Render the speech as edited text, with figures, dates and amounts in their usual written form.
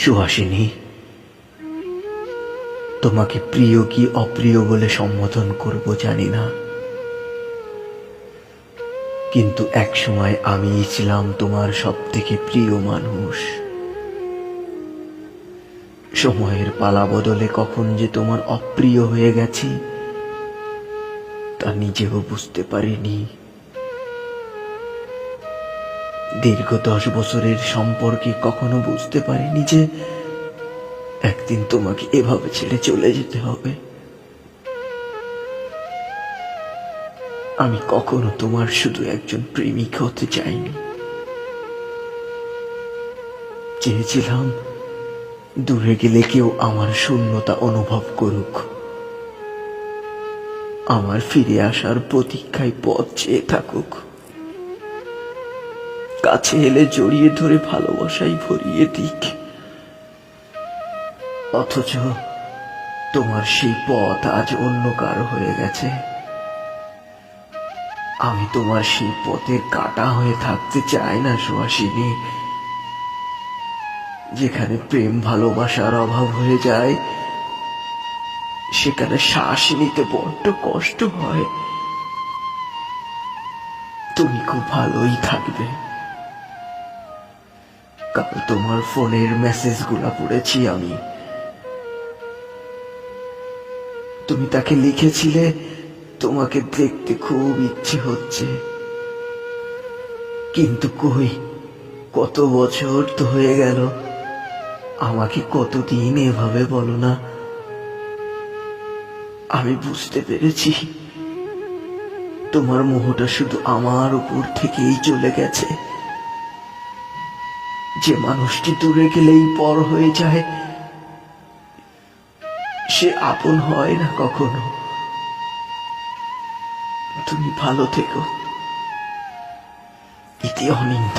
সুহাসিনী, তোমাকে প্রিয় কি অপ্রিয় বলে সম্বোধন করব জানি না, কিন্তু একসময় আমি ছিলাম তোমার সবথেকে প্রিয় মানুষ। সময়ের পালা বদলে কখন যে তোমার অপ্রিয় হয়ে গেছি তা নিজেও বুঝতে পারিনি। দীর্ঘ 10 বছরের সম্পর্কে কখনো বুঝতে পারিনি যে একদিন তোমাকে এভাবে ছেড়ে চলে যেতে হবে। আমি কখনো তোমার শুধু একজন প্রেমিক হতে চাইনি। চেয়েছিলাম দূরে গেলে কেউ আমার শূন্যতা অনুভব করুক, আমার ফিরে আসার প্রতীক্ষায় পথ চেয়ে থাকুক, কাছে এলে জড়িয়ে ধরে ভালোবাসাই ভরিয়ে দিক। অথচ তোমার সেই পথ আজ অন্য কারো হয়ে গেছে। আমি তোমার সেই পথের কাঁটা হয়ে থাকতে চাই না সুহাসিনী। যেখানে প্রেম ভালোবাসার অভাব হয়ে যায় সেখানে শ্বাস নিতে বড্ড কষ্ট হয়। তুমি খুব ভালোই থাকবে। কাল তোমার ফোনের মেসেজগুলা পড়েছি আমি। তুমি তাকে লিখেছিলে তোমাকে দেখতে খুব ইচ্ছে হচ্ছে, কিন্তু কই, কত বছর তো হয়ে গেল। আমাকে কতদিন এভাবে বলো না। আমি বুঝতে পেরেছি তোমার মোহটা শুধু আমার উপর থেকেই চলে গেছে। যে মানুষটি দূরে গেলেই পর হয়ে যায় সে আপন হয় না কখনো। তুমি ভালো থেকো। ইতি অনিন্দ।